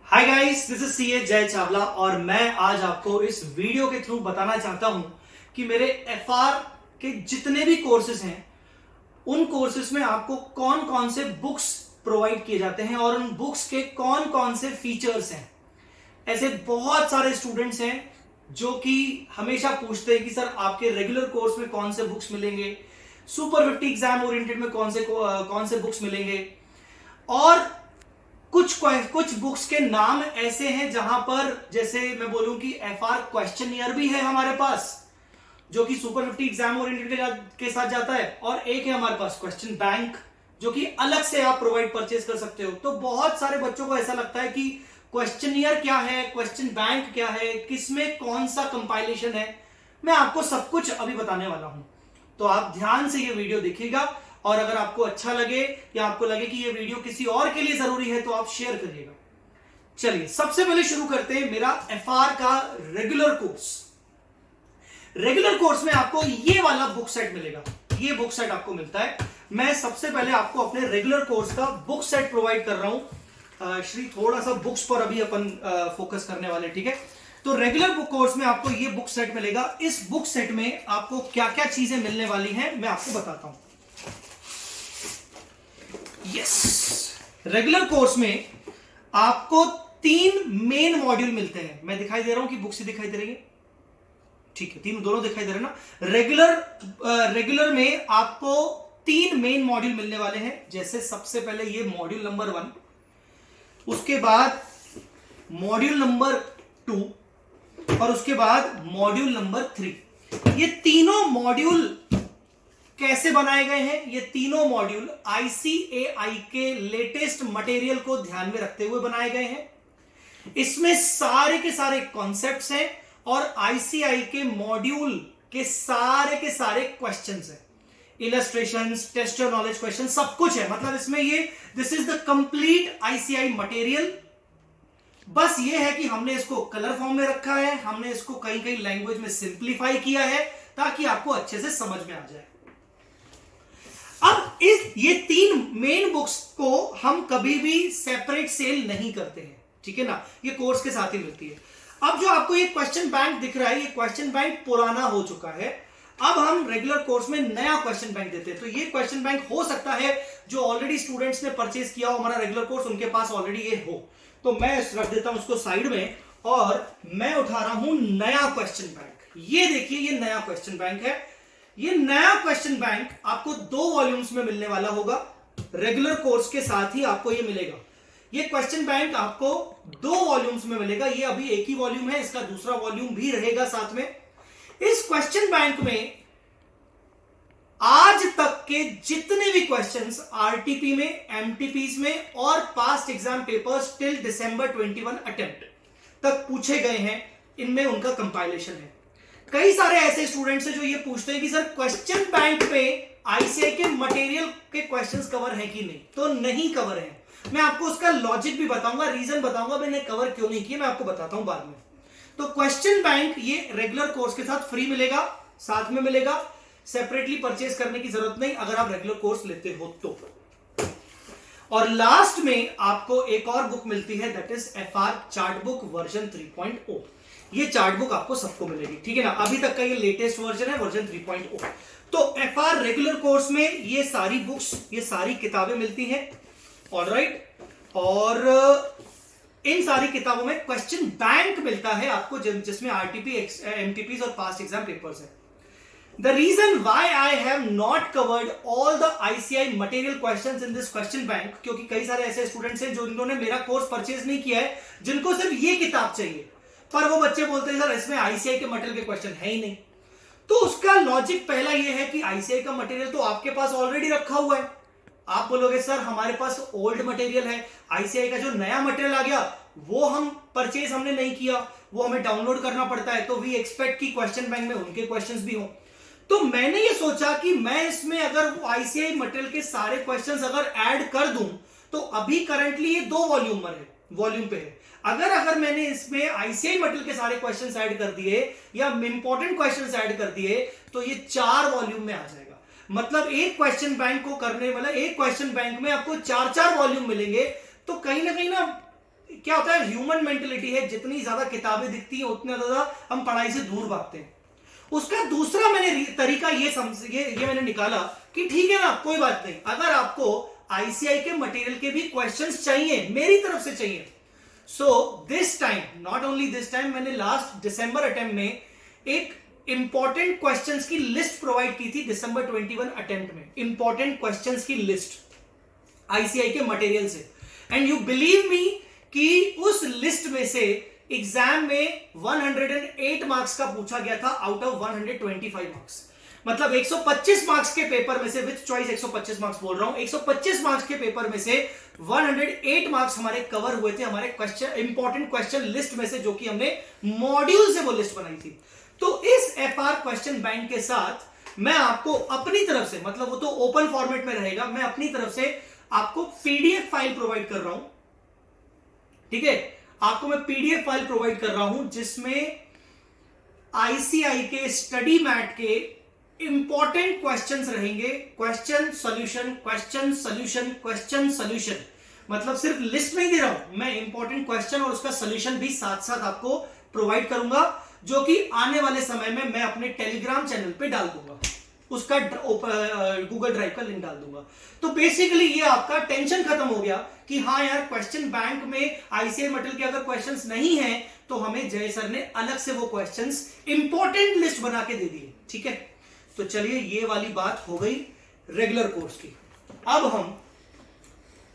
Hi guys, this is CA जय चावला और मैं आज आपको इस वीडियो के थ्रू बताना चाहता हूं कि मेरे एफआर के जितने भी कोर्सेज हैं उन कोर्सेज में आपको कौन कौन से बुक्स प्रोवाइड किए जाते हैं और उन बुक्स के कौन कौन से फीचर्स हैं। ऐसे बहुत सारे स्टूडेंट्स हैं जो कि हमेशा पूछते हैं कि सर आपके रेगुलर कोर्स में कौन से बुक्स मिलेंगे, सुपर 50 एग्जाम ओरिएंटेड में कौन से बुक्स मिलेंगे। और कुछ बुक्स के नाम ऐसे हैं जहां पर जैसे मैं बोलूं कि एफआर क्वेश्चनियर भी है हमारे पास जो कि सुपर 50 एग्जाम ओरिएंटेड के साथ जाता है, और एक है हमारे पास क्वेश्चन बैंक जो कि अलग से आप प्रोवाइड परचेज कर सकते हो। तो बहुत सारे बच्चों को ऐसा लगता है कि क्वेश्चनियर क्या है, क्वेश्चन बैंक क्या है, किसमें कौन सा कंपाइलेशन है। मैं आपको सब कुछ अभी बताने वाला हूं, तो आप ध्यान से ये वीडियो देखिएगा और अगर आपको अच्छा लगे या आपको लगे कि ये वीडियो किसी और के लिए जरूरी है तो आप शेयर करिएगा। चलिए सबसे पहले शुरू करते हैं मेरा एफआर का रेगुलर कोर्स। रेगुलर कोर्स में आपको ये वाला बुक सेट मिलेगा, ये बुक सेट आपको मिलता है। मैं सबसे पहले आपको अपने रेगुलर कोर्स का बुक सेट प्रोवाइड कर रहा हूं। श्री थोड़ा सा बुक्स पर अभी अपन फोकस करने वाले, ठीक है। तो रेगुलर बुक कोर्स में आपको ये बुक सेट मिलेगा। इस बुक सेट में आपको क्या क्या चीजें मिलने वाली हैं मैं आपको बताता हूं। रेगुलर कोर्स में आपको 3 मेन मॉड्यूल मिलते हैं। मैं दिखाई दे रहा हूं कि बुक से दिखाई दे रही है, ठीक है, तीनों दोनों दिखाई दे रहे हैं ना। रेगुलर में आपको 3 मेन मॉड्यूल मिलने वाले हैं। जैसे सबसे पहले ये मॉड्यूल नंबर 1, उसके बाद मॉड्यूल नंबर 2 और उसके बाद मॉड्यूल नंबर 3। ये तीनों मॉड्यूल कैसे बनाए गए हैं? ये तीनों मॉड्यूल आईसीएआई के लेटेस्ट मटेरियल को ध्यान में रखते हुए बनाए गए हैं। इसमें सारे के सारे कॉन्सेप्ट्स हैं और आईसीएआई के मॉड्यूल के सारे क्वेश्चंस हैं, illustrations, test your knowledge question, सब कुछ है। मतलब इसमें ये this is the complete ICAI material. बस ये है कि हमने इसको कलर फॉर्म में रखा है, हमने इसको कई कई लैंग्वेज में सिंप्लीफाई किया है ताकि आपको अच्छे से समझ में आ जाए। अब ये 3 मेन बुक्स को हम कभी भी सेपरेट सेल नहीं करते हैं, ठीक है ना, ये कोर्स के साथ ही मिलती है। अब जो आपको ये क्वेश्चन बैंक दिख रहा है, ये क्वेश्चन बैंक पुराना हो चुका है। अब हम रेगुलर कोर्स में नया क्वेश्चन बैंक देते हैं। तो ये क्वेश्चन बैंक हो सकता है जो ऑलरेडी स्टूडेंट्स ने परचेज किया हो हमारा रेगुलर कोर्स, उनके पास ऑलरेडी ये हो। तो मैं रख देता हूं उसको साइड में और मैं उठा रहा हूं नया क्वेश्चन बैंक। ये देखिए, ये नया क्वेश्चन बैंक है। ये नया क्वेश्चन बैंक आपको 2 वॉल्यूम्स में मिलने वाला होगा। रेगुलर कोर्स के साथ ही आपको ये मिलेगा। ये क्वेश्चन बैंक आपको 2 वॉल्यूम्स में मिलेगा। ये अभी एक ही वॉल्यूम है, इसका दूसरा वॉल्यूम भी रहेगा साथ में। इस क्वेश्चन बैंक में आज तक के जितने भी क्वेश्चंस आरटीपी में, एमटीपीज में और पास्ट एग्जाम पेपर्स टिल दिसंबर 21 अटेम्प्ट तक पूछे गए हैं, इनमें उनका कंपाइलेशन है। कई सारे ऐसे स्टूडेंट्स हैं जो ये पूछते हैं कि सर क्वेश्चन बैंक पे आईसीएआई के मटेरियल के क्वेश्चंस कवर हैं कि नहीं। तो नहीं कवर है। मैं आपको उसका लॉजिक भी बताऊंगा, रीजन बताऊंगा मैंने कवर क्यों नहीं किया, मैं आपको बताता हूं बाद में। तो क्वेश्चन बैंक ये रेगुलर कोर्स के साथ फ्री मिलेगा, साथ में मिलेगा, सेपरेटली परचेज करने की जरूरत नहीं अगर आप रेगुलर कोर्स लेते हो तो। और लास्ट में आपको एक और बुक मिलती है, that is FR chart book version 3.0। ये चार्ट बुक आपको सबको मिलेगी, ठीक है ना। अभी तक का ये लेटेस्ट वर्जन है, वर्जन 3.0। तो एफआर रेगुलर कोर्स में ये सारी बुक्स, ये सारी किताबें मिलती हैं, ऑलराइट। और इन सारी किताबों में क्वेश्चन बैंक मिलता है आपको, जिसमें आरटीपी, एमटीपीज और पास्ट एग्जाम पेपर्स है। The reason why I have not covered all the ICAI material questions in this question bank, क्योंकि कई सारे ऐसे स्टूडेंट्स हैं जो इन्होंने मेरा कोर्स परचेज नहीं किया है, जिनको सिर्फ ये किताब चाहिए, पर वो बच्चे बोलते हैं सर इसमें आईसीआई के मटेरियल के क्वेश्चन है ही नहीं। तो उसका लॉजिक पहला ये है कि आईसीआई का मटेरियल तो आपके पास ऑलरेडी रखा हुआ है। आप बोलोगे सर हमारे पास ओल्ड मटेरियल है, आईसीआई का जो नया मटेरियल आ गया वो हम परचेज हमने नहीं किया, वो हमें डाउनलोड करना पड़ता है। तो वी एक्सपेक्ट कि क्वेश्चन बैंक में उनके क्वेश्चंस भी हो। तो मैंने ये सोचा कि मैं इसमें अगर आईसीआई मटेरियल के सारे क्वेश्चंस अगर ऐड कर दूं, तो अभी करंटली ये 2 वॉल्यूम पे है। अगर मैंने इसमें आईसीआई मटेरियल के सारे क्वेश्चंस ऐड कर दिए या इंपॉर्टेंट क्वेश्चंस ऐड कर दिए तो ये 4 वॉल्यूम में आ जाएगा। मतलब एक क्वेश्चन बैंक को करने वाला, एक क्वेश्चन बैंक में आपको 4 वॉल्यूम मिलेंगे। तो कहीं ना क्या होता है, ह्यूमन मेंटेलिटी है, जितनी ज्यादा किताबें दिखती हैं उतना ज्यादा हम पढ़ाई से दूर भागते हैं। उसका दूसरा मैंने तरीका ये मैंने निकाला कि ठीक है ना, कोई बात नहीं, अगर आपको आईसीआई के मटेरियल के भी क्वेश्चंस चाहिए, मेरी तरफ से चाहिए, so this time, not only this time, मैंने लास्ट दिसंबर अटेम्प्ट में एक इंपॉर्टेंट क्वेश्चंस की लिस्ट प्रोवाइड की थी। दिसंबर 21 अटेम्प्ट में इंपॉर्टेंट क्वेश्चंस की लिस्ट आईसीआई के मटेरियल से, एंड यू बिलीव मी कि उस लिस्ट में से एग्जाम में 108 मार्क्स का पूछा गया था आउट ऑफ 125 मार्क्स। मतलब 125 मार्क्स के पेपर में से, विद चॉइस 125 मार्क्स बोल रहा हूं, 125 मार्क्स के पेपर में से 108 मार्क्स हमारे कवर हुए थे हमारे क्वेश्चन, इंपॉर्टेंट क्वेश्चन लिस्ट में से, जो कि हमने मॉड्यूल से वो लिस्ट बनाई थी। तो इस एफआर क्वेश्चन बैंक के साथ मैं आपको अपनी तरफ से, मतलब वो तो ओपन फॉर्मेट में रहेगा, मैं अपनी तरफ से आपको पीडीएफ फाइल प्रोवाइड कर रहा हूं। ठीक है, आपको मैं पीडीएफ फाइल प्रोवाइड कर रहा हूं जिसमें आईसीआई के स्टडी मैट के इंपॉर्टेंट क्वेश्चंस रहेंगे, question solution, question solution, question solution. मतलब सिर्फ लिस्ट नहीं दे रहा हूं मैं, इंपॉर्टेंट क्वेश्चन और उसका सॉल्यूशन भी साथ साथ आपको प्रोवाइड करूंगा, जो कि आने वाले समय में मैं अपने टेलीग्राम चैनल पे डाल दूंगा, उसका गूगल ड्राइव का लिंक डाल दूंगा। तो बेसिकली ये आपका टेंशन खत्म हो गया कि हाँ यार, क्वेश्चन बैंक में आईसीआई मटेरियल के अगर क्वेश्चंस नहीं है तो हमें जय सर ने अलग से वो क्वेश्चंस इंपॉर्टेंट लिस्ट बना के दे दिए। ठीक है, तो चलिए ये वाली बात हो गई रेगुलर कोर्स की। अब हम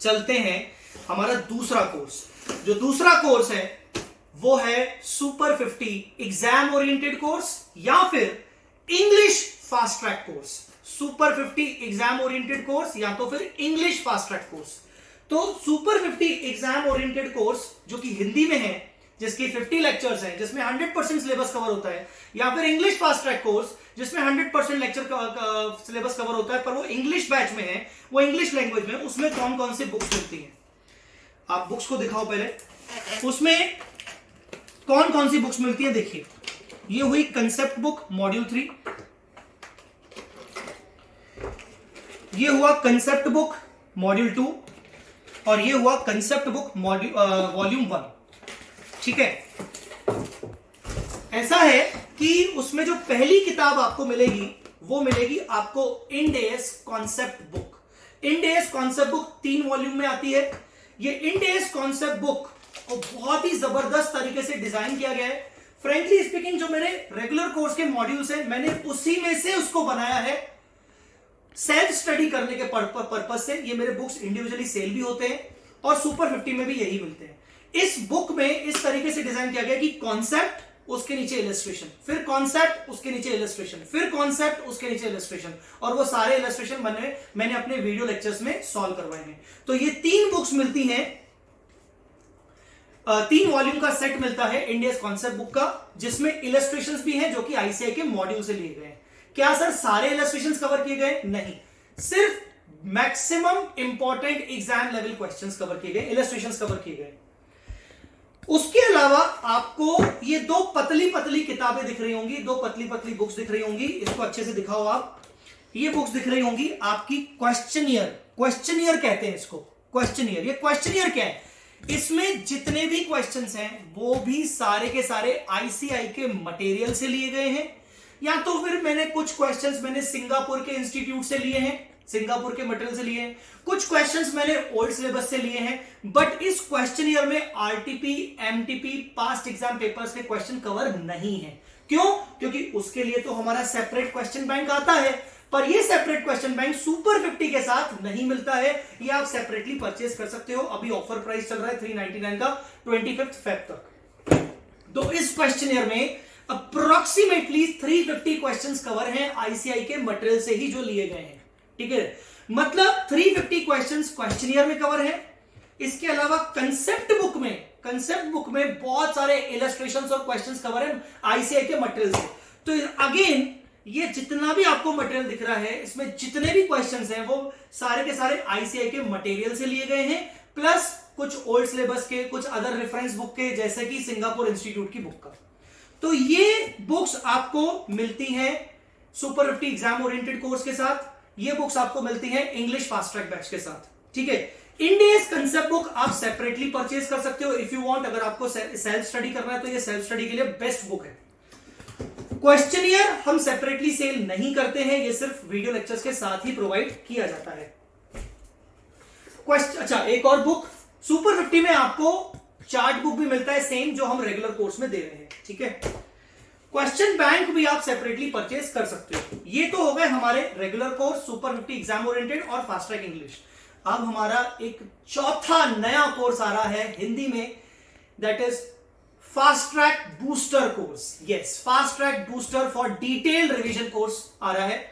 चलते हैं हमारा दूसरा कोर्स। जो दूसरा कोर्स है वो है सुपर 50 एग्जाम ओरिएंटेड कोर्स या फिर English fast track course. Super 50 exam oriented course या तो फिर इंग्लिश फास्ट ट्रैक कोर्स। तो सुपर 50 एग्जाम ओरिएंटेड कोर्स जो कि हिंदी में है, जिसके 50 लेक्चर्स हैं, जिसमें 100% सिलेबस कवर होता है, या फिर इंग्लिश फास्ट ट्रैक कोर्स जिसमें 100% लेक्चर सिलेबस कवर होता है पर वो इंग्लिश बैच में है, वो इंग्लिश लैंग्वेज में, उसमें कौन कौन सी बुक्स मिलती हैं? आप बुक्स को दिखाओ पहले, उसमें कौन कौन सी बुक्स मिलती है देखिए। ये हुई कंसेप्ट बुक मॉड्यूल 3, ये हुआ कंसेप्ट बुक मॉड्यूल 2, और ये हुआ कंसेप्ट बुक वॉल्यूम 1। ठीक है, ऐसा है कि उसमें जो पहली किताब आपको मिलेगी वो मिलेगी आपको Ind AS concept book. Ind AS concept book 3 volume में आती है। ये इंड एएस कॉन्सेप्ट बुक को बहुत ही जबरदस्त तरीके से डिजाइन किया गया है। फ्रेंकली स्पीकिंग, जो मेरे रेगुलर कोर्स के मॉड्यूल्स हैं, मैंने उसी में से उसको बनाया है सेल्फ स्टडी करने के पर्पज से। ये मेरे बुक्स इंडिविजुअली सेल भी होते हैं और सुपर 50 में भी यही मिलते हैं। इस बुक में इस तरीके से डिजाइन किया गया कि कॉन्सेप्ट, उसके नीचे इलस्ट्रेशन, फिर कॉन्सेप्ट, उसके नीचे इलस्ट्रेशन, फिर कॉन्सेप्ट, उसके नीचे इलस्ट्रेशन, और वो सारे इलस्ट्रेशन मैंने अपने वीडियो लेक्चर्स में सॉल्व करवाए हैं। तो ये 3 बुक्स मिलती हैं, 3 वॉल्यूम का सेट मिलता है इंड एएस कॉन्सेप्ट बुक का, जिसमें इलस्ट्रेशंस भी हैं जो कि आईसीआई के मॉड्यूल से लिए गए हैं। क्या सर सारे इलस्ट्रेशंस कवर किए गए? नहीं, सिर्फ maximum important exam level questions cover किए गए, इलस्ट्रेशंस कवर किए गए। उसके अलावा आपको ये 2 पतली पतली किताबें दिख रही होंगी, 2 पतली पतली बुक्स दिख रही होंगी। इसको अच्छे से दिखाओ आप। ये बुक्स दिख रही होंगी आपकी क्वेश्चनियर, क्वेश्चनियर कहते हैं इसको, क्वेश्चनियर। ये क्वेश्चनियर क्या है? इसमें जितने भी क्वेश्चंस हैं वो भी सारे के सारे आईसीआई के मटेरियल से लिए गए हैं, या तो फिर मैंने कुछ क्वेश्चंस मैंने सिंगापुर के इंस्टीट्यूट से लिए हैं, सिंगापुर के मटेरियल से लिए हैं, कुछ क्वेश्चंस मैंने ओल्ड सिलेबस से लिए हैं। बट इस क्वेश्चनियर में RTP, MTP, past exam papers के क्वेश्चन कवर नहीं है। क्यों? क्योंकि उसके लिए तो हमारा सेपरेट क्वेश्चन बैंक आता है, पर ये सेपरेट क्वेश्चन बैंक सुपर 50 के साथ नहीं मिलता है। ये आप सेपरेटली परचेज कर सकते हो। अभी ऑफर प्राइस चल रहा है 399 का 25 फेब तक। तो इस क्वेश्चनियर में अप्रोक्सीमेटली 350 क्वेश्चंस कवर हैं आईसीआई के मटेरियल से ही जो लिए गए हैं। ठीक है, मतलब 350 क्वेश्चंस क्वेश्चनियर में कवर है। इसके अलावा कंसेप्ट बुक में बहुत सारे इलस्ट्रेशंस और क्वेश्चंस कवर हैं आईसीआई के मटेरियल से। तो अगेन ये जितना भी आपको मटेरियल दिख रहा है, इसमें जितने भी क्वेश्चंस हैं वो सारे के सारे आईसीआई के मटेरियल से लिए गए हैं, प्लस कुछ ओल्ड सिलेबस के, कुछ अदर रेफरेंस बुक के, जैसे कि सिंगापुर इंस्टीट्यूट की बुक का। तो ये बुक्स आपको मिलती हैं सुपर 50 एग्जाम ओरिएंटेड कोर्स के साथ। ये बुक्स आपको मिलती हैं इंग्लिश फास्ट ट्रैक बैच के साथ। ठीक है, इंडेस कंसेप्ट बुक आप सेपरेटली परचेज कर सकते हो इफ यू वांट। अगर आपको सेल्फ स्टडी करना है तो ये सेल्फ स्टडी के लिए बेस्ट बुक है। क्वेश्चनियर हम सेपरेटली सेल नहीं करते हैं, ये सिर्फ वीडियो लेक्चर्स के साथ ही प्रोवाइड किया जाता है। अच्छा, एक और बुक सुपर 50 में आपको चार्ट बुक भी मिलता है सेम जो हम रेगुलर कोर्स में दे रहे हैं, ठीक है। क्वेश्चन बैंक भी आप सेपरेटली परचेज कर सकते हो। ये तो हो गए हमारे regular course super 50 exam oriented और फास्ट ट्रैक इंग्लिश। अब हमारा एक चौथा नया कोर्स आ रहा है हिंदी में, that is fast track booster course. Yes, fast track booster for detailed revision course आ रहा है।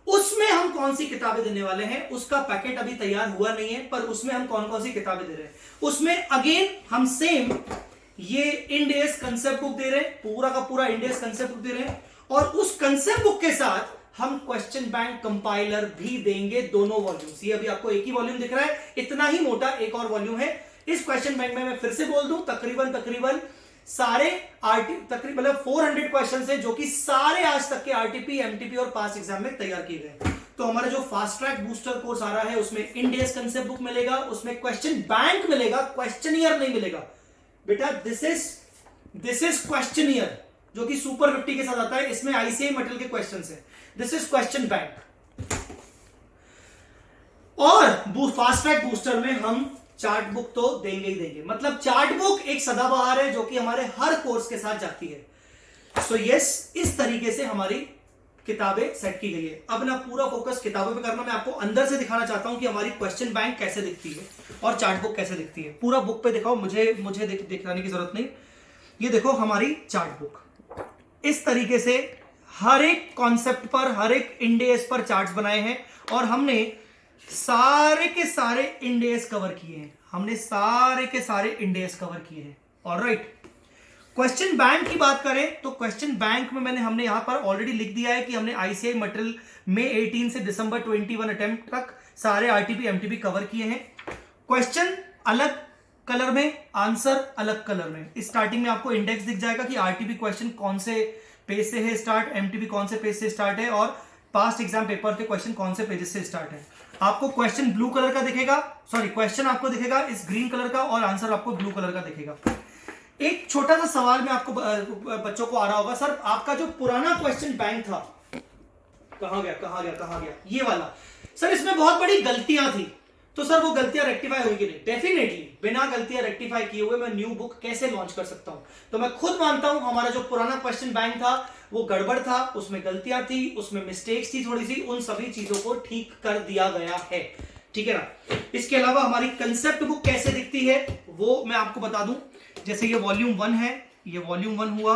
उसमें हम कौन सी किताबें देने वाले हैं उसका पैकेट अभी तैयार हुआ नहीं है, पर उसमें हम कौन कौन सी किताबें दे रहे हैं उसमें अगेन हम सेम ये इंडेस कंसेप्ट बुक दे रहे हैं, पूरा का पूरा इंडेस कंसेप्ट बुक दे रहे हैं, और उस कंसेप्ट बुक के साथ हम क्वेश्चन बैंक कंपाइलर भी देंगे, दोनों वॉल्यूम्स। ये अभी आपको एक ही वॉल्यूम दिख रहा है, इतना ही मोटा एक और वॉल्यूम है। इस क्वेश्चन बैंक में मैं फिर से बोल दूं, तकरीबन सारे तकरीबन 400 क्वेश्चन है जो कि सारे आज तक के आरटीपी, एमटीपी और पास एग्जाम में तैयार किए गए। तो हमारा जो फास्ट ट्रैक बूस्टर कोर्स आ रहा है उसमें इंडेस कंसेप्ट बुक मिलेगा, उसमें क्वेश्चन बैंक मिलेगा, क्वेश्चनियर नहीं मिलेगा बेटा। दिस इज क्वेश्चनियर जो कि सुपर 50 के साथ आता है, इसमें आईसीआई मटेरियल के क्वेश्चंस है। This is question bank. और फास्ट ट्रैक बूस्टर में हम चार्ट बुक तो देंगे ही देंगे, मतलब चार्ट बुक एक सदाबहार है जो कि हमारे हर कोर्स के साथ जाती है। सो यस, इस तरीके से हमारी किताबें सेट की गई है। अब ना पूरा फोकस किताबों पे करना, मैं आपको अंदर से दिखाना चाहता हूं कि हमारी क्वेश्चन बैंक कैसे दिखती है और चार्ट बुक कैसे दिखती है। पूरा बुक पे दिखाओ, मुझे दिखाने की जरूरत नहीं। ये देखो हमारी चार्ट बुक, इस तरीके से हर एक कॉन्सेप्ट पर, हर एक इंडेस पर चार्ट्स बनाए हैं और हमने सारे के सारे इंडेस कवर किए हैं, ऑलराइट। क्वेश्चन बैंक की बात करें तो क्वेश्चन बैंक में हमने यहां पर ऑलरेडी लिख दिया है कि हमने आईसीआई मटेरियल मई 18 से दिसंबर 21 अटेम्प्ट तक सारे आरटीपी एमटीपी कवर किए हैं। क्वेश्चन अलग कलर में, आंसर अलग कलर में। स्टार्टिंग में आपको इंडेक्स दिख जाएगा कि आरटीपी क्वेश्चन कौन से पेज से है स्टार्ट, एमटीपी कौन से पेज से स्टार्ट है, और पास्ट एग्जाम पेपर के क्वेश्चन कौन से पेजेस से स्टार्ट है। आपको क्वेश्चन ब्लू कलर का दिखेगा, क्वेश्चन आपको दिखेगा इस ग्रीन कलर का और आंसर आपको ब्लू कलर का दिखेगा। एक छोटा सा सवाल में आपको बच्चों को आ रहा होगा, सर आपका जो पुराना क्वेश्चन बैंक था कहां गया, ये वाला सर, इसमें बहुत बड़ी गलतियां थी, तो सर वो गलतियां रेक्टिफाई होगी नहीं? डेफिनेटली बिना गलतियां रेक्टिफाई किए हुए मैं न्यू बुक कैसे लॉन्च कर सकता हूं? तो मैं खुद मानता हूं हमारा जो पुराना क्वेश्चन बैंक था वो गड़बड़ था, उसमें गलतियां थी, उसमें मिस्टेक्स थी थोड़ी सी, उन सभी चीजों को ठीक कर दिया गया है, ठीक है ना। इसके अलावा हमारी कंसेप्ट बुक कैसे दिखती है वो मैं आपको बता दूं। जैसे ये वॉल्यूम 1 है, ये वॉल्यूम 1 हुआ,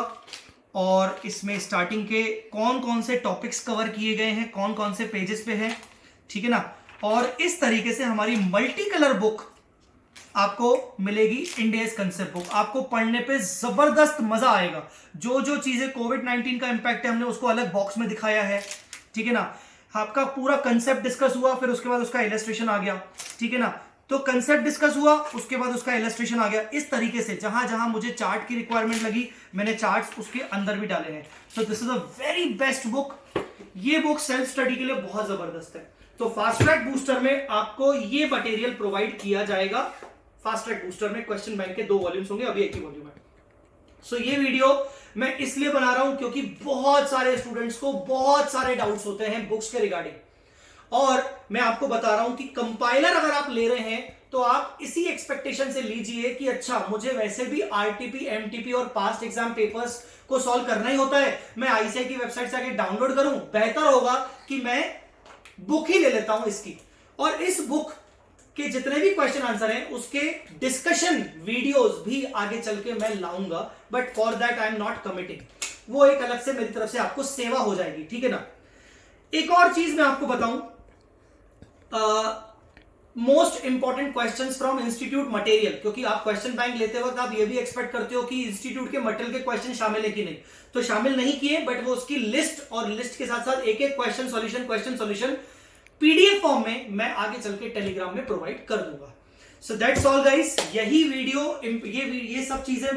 और इसमें स्टार्टिंग के कौन कौन से टॉपिक्स कवर किए गए हैं, कौन कौन से पेजेस पे है, ठीक है ना। और इस तरीके से हमारी मल्टी कलर बुक आपको मिलेगी, इंडेस कंसेप्ट बुक। आपको पढ़ने पे जबरदस्त मजा आएगा। जो जो चीजें कोविड-19 का इंपैक्ट है हमने उसको अलग बॉक्स में दिखाया है, ठीक है ना। आपका पूरा कंसेप्ट डिस्कस हुआ, फिर उसके बाद उसका इलस्ट्रेशन आ गया, ठीक है ना। तो कंसेप्ट डिस्कस हुआ, उसके बाद उसका इलस्ट्रेशन आ गया। इस तरीके से जहां जहां मुझे चार्ट की रिक्वायरमेंट लगी मैंने चार्ट्स उसके अंदर भी डाले हैं। So this is a very best book. ये बुक सेल्फ स्टडी के लिए बहुत जबरदस्त है। तो फास्ट ट्रैक बूस्टर में आपको ये मटेरियल प्रोवाइड किया जाएगा। फास्ट ट्रैक बूस्टर में क्वेश्चन बैंक के 2 वॉल्यूम्स होंगे, अभी एक ही वॉल्यूम है। सो ये वीडियो मैं इसलिए बना रहा हूं क्योंकि बहुत सारे स्टूडेंट्स को बहुत सारे डाउट्स होते हैं बुक्स के रिगार्डिंग, और मैं आपको बता रहा हूं कि कंपाइलर अगर आप ले रहे हैं तो आप इसी एक्सपेक्टेशन से लीजिए कि अच्छा मुझे वैसे भी आरटीपी, एमटीपी और पास्ट एग्जाम पेपर्स को सॉल्व करना ही होता है, मैं आईसीआई की वेबसाइट से आके डाउनलोड करूं, बेहतर होगा कि मैं बुक ही ले लेता हूं इसकी। और इस बुक के जितने भी क्वेश्चन आंसर हैं उसके डिस्कशन वीडियोस भी आगे चल के मैं लाऊंगा, but for that I am not committing. वो एक अलग से मेरी तरफ से आपको सेवा हो जाएगी, ठीक है ना। एक और चीज मैं आपको बताऊं, most important questions from institute material, क्योंकि आप क्वेश्चन बैंक लेते वक्त आप ये भी एक्सपेक्ट करते हो कि इंस्टीट्यूट के मटेरियल के क्वेश्चन शामिल है कि नहीं, तो शामिल नहीं किए, बट वो उसकी लिस्ट और लिस्ट के साथ साथ एक एक क्वेश्चन सॉल्यूशन पीडीएफ फॉर्म में मैं आगे चल के टेलीग्राम में प्रोवाइड कर दूंगा। सो दैट्स ऑल गाइस, यही वीडियो ये सब चीजें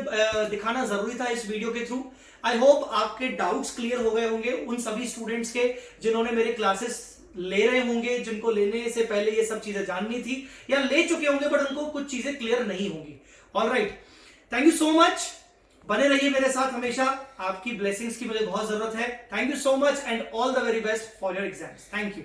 दिखाना जरूरी था इस वीडियो के थ्रू। आई होप आपके डाउट्स क्लियर हो गए होंगे उन सभी स्टूडेंट्स के जिन्होंने मेरे क्लासेस ले रहे होंगे, जिनको लेने से पहले ये सब चीजें जाननी थी, या ले चुके होंगे बट उनको कुछ चीजें क्लियर नहीं होंगी। Alright, thank you so much, बने रहिए मेरे साथ हमेशा, आपकी ब्लेसिंग्स की मुझे बहुत जरूरत है। Thank you so much and all the very best for your exams. Thank you.